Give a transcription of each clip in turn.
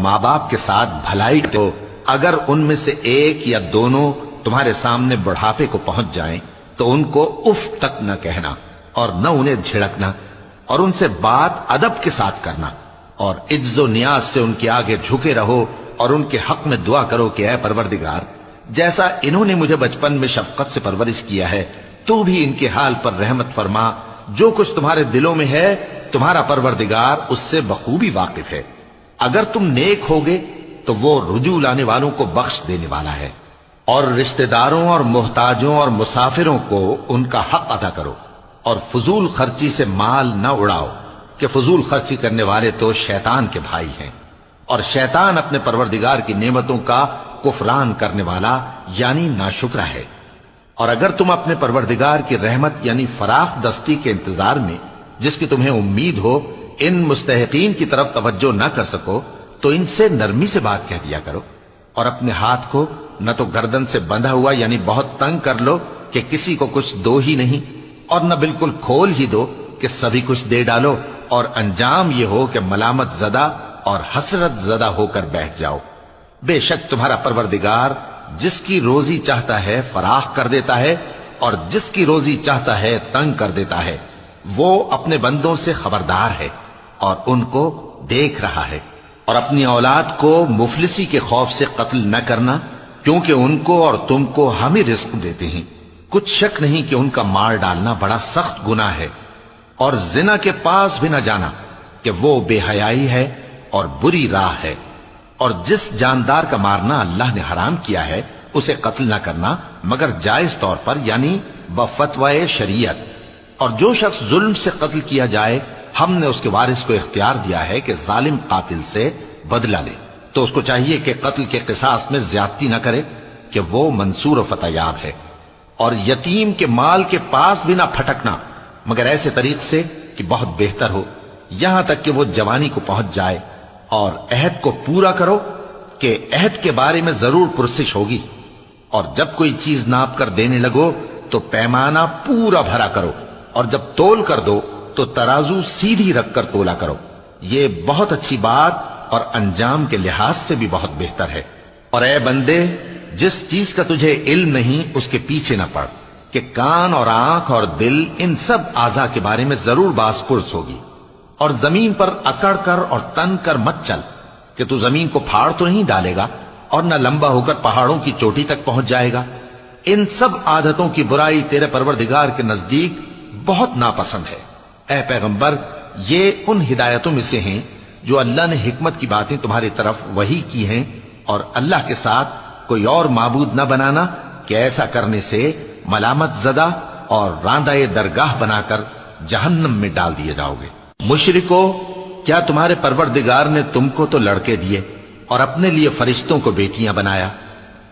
ماں باپ کے ساتھ بھلائی تو اگر ان میں سے ایک یا دونوں تمہارے سامنے بڑھاپے کو پہنچ جائیں تو ان کو اف تک نہ کہنا اور نہ انہیں جھڑکنا، اور ان سے بات ادب کے ساتھ کرنا، اور عجز و نیاز سے ان کے آگے جھکے رہو اور ان کے حق میں دعا کرو کہ اے پروردگار، جیسا انہوں نے مجھے بچپن میں شفقت سے پرورش کیا ہے تو بھی ان کے حال پر رحمت فرما، جو کچھ تمہارے دلوں میں ہے تمہارا پروردگار اس سے بخوبی واقف ہے۔ اگر تم نیک ہوگے تو وہ رجوع لانے والوں کو بخش دینے والا ہے۔ اور رشتہ داروں اور محتاجوں اور مسافروں کو ان کا حق ادا کرو، اور فضول خرچی سے مال نہ اڑاؤ کہ فضول خرچی کرنے والے تو شیطان کے بھائی ہیں، اور شیطان اپنے پروردگار کی نعمتوں کا کفران کرنے والا یعنی ناشکرا ہے۔ اور اگر تم اپنے پروردگار کی رحمت یعنی فراخ دستی کے انتظار میں جس کی تمہیں امید ہو ان مستحقین کی طرف توجہ نہ کر سکو تو ان سے نرمی سے بات کہہ دیا کرو، اور اپنے ہاتھ کو نہ تو گردن سے بندھا ہوا یعنی بہت تنگ کر لو کہ کسی کو کچھ دو ہی نہیں، اور نہ بالکل کھول ہی دو کہ سبھی کچھ دے ڈالو، اور انجام یہ ہو کہ ملامت زدہ اور حسرت زدہ ہو کر بیٹھ جاؤ۔ بے شک تمہارا پروردگار جس کی روزی چاہتا ہے فراخ کر دیتا ہے، اور جس کی روزی چاہتا ہے تنگ کر دیتا ہے، وہ اپنے بندوں سے خبردار ہے اور ان کو دیکھ رہا ہے۔ اور اپنی اولاد کو مفلسی کے خوف سے قتل نہ کرنا، کیونکہ ان کو اور تم کو ہم ہی رزق دیتے ہیں، کچھ شک نہیں کہ ان کا مار ڈالنا بڑا سخت گناہ ہے۔ اور زنا کے پاس بھی نہ جانا کہ وہ بے حیائی ہے اور بری راہ ہے۔ اور جس جاندار کا مارنا اللہ نے حرام کیا ہے اسے قتل نہ کرنا مگر جائز طور پر یعنی بفتوائے شریعت۔ اور جو شخص ظلم سے قتل کیا جائے ہم نے اس کے وارث کو اختیار دیا ہے کہ ظالم قاتل سے بدلہ لے، تو اس کو چاہیے کہ قتل کے قصاص میں زیادتی نہ کرے کہ وہ منصور و فتح یاب ہے۔ اور یتیم کے مال کے پاس بھی نہ پھٹکنا مگر ایسے طریق سے کہ بہت بہتر ہو، یہاں تک کہ وہ جوانی کو پہنچ جائے۔ اور عہد کو پورا کرو کہ عہد کے بارے میں ضرور پرسش ہوگی، اور جب کوئی چیز ناپ کر دینے لگو تو پیمانہ پورا بھرا کرو، اور جب تول کر دو تو ترازو سیدھی رکھ کر تولا کرو، یہ بہت اچھی بات اور انجام کے لحاظ سے بھی بہت بہتر ہے۔ اور اے بندے، جس چیز کا تجھے علم نہیں اس کے پیچھے نہ پڑ کہ کان اور آنکھ اور دل ان سب اعضاء کے بارے میں ضرور باز پرس ہوگی۔ اور زمین پر اکڑ کر اور تن کر مت چل کہ تو زمین کو پھاڑ تو نہیں ڈالے گا اور نہ لمبا ہو کر پہاڑوں کی چوٹی تک پہنچ جائے گا۔ ان سب عادتوں کی برائی تیرے پروردگار کے نزدیک بہت ناپسند ہے۔ اے پیغمبر، یہ ان ہدایتوں میں سے ہیں جو اللہ نے حکمت کی باتیں تمہاری طرف وحی کی ہیں، اور اللہ کے ساتھ کوئی اور معبود نہ بنانا کہ ایسا کرنے سے ملامت زدہ اور راندہ درگاہ بنا کر جہنم میں ڈال دیے جاؤ گے۔ مشرکو، کیا تمہارے پروردگار نے تم کو تو لڑکے دیے اور اپنے لیے فرشتوں کو بیٹیاں بنایا؟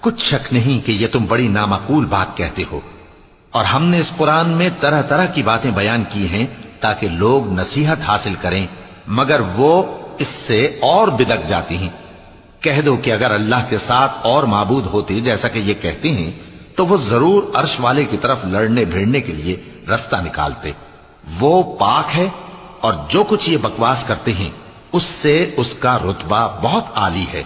کچھ شک نہیں کہ یہ تم بڑی نامعقول بات کہتے ہو، اور ہم نے اس قرآن میں طرح طرح کی باتیں بیان کی ہیں تاکہ لوگ نصیحت حاصل کریں، مگر وہ اس سے اور بدک جاتی ہیں۔ کہہ دو کہ اگر اللہ کے ساتھ اور معبود ہوتے جیسا کہ یہ کہتے ہیں تو وہ ضرور عرش والے کی طرف لڑنے بھیڑنے کے لیے رستہ نکالتے۔ وہ پاک ہے اور جو کچھ یہ بکواس کرتے ہیں اس سے اس کا رتبہ بہت عالی ہے۔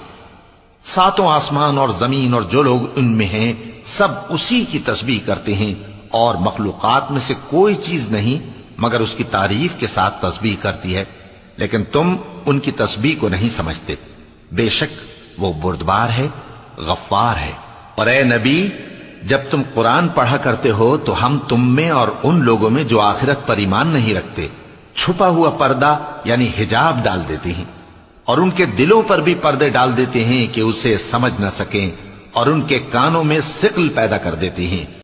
ساتوں آسمان اور زمین اور جو لوگ ان میں ہیں سب اسی کی تسبیح کرتے ہیں، اور مخلوقات میں سے کوئی چیز نہیں مگر اس کی تعریف کے ساتھ تسبیح کرتی ہے، لیکن تم ان کی تسبیح کو نہیں سمجھتے۔ بے شک وہ بردبار ہے، غفار ہے۔ اور اے نبی، جب تم قرآن پڑھا کرتے ہو تو ہم تم میں اور ان لوگوں میں جو آخرت پر ایمان نہیں رکھتے چھپا ہوا پردہ یعنی حجاب ڈال دیتے ہیں، اور ان کے دلوں پر بھی پردے ڈال دیتے ہیں کہ اسے سمجھ نہ سکیں، اور ان کے کانوں میں ثقل پیدا کر دیتے ہیں۔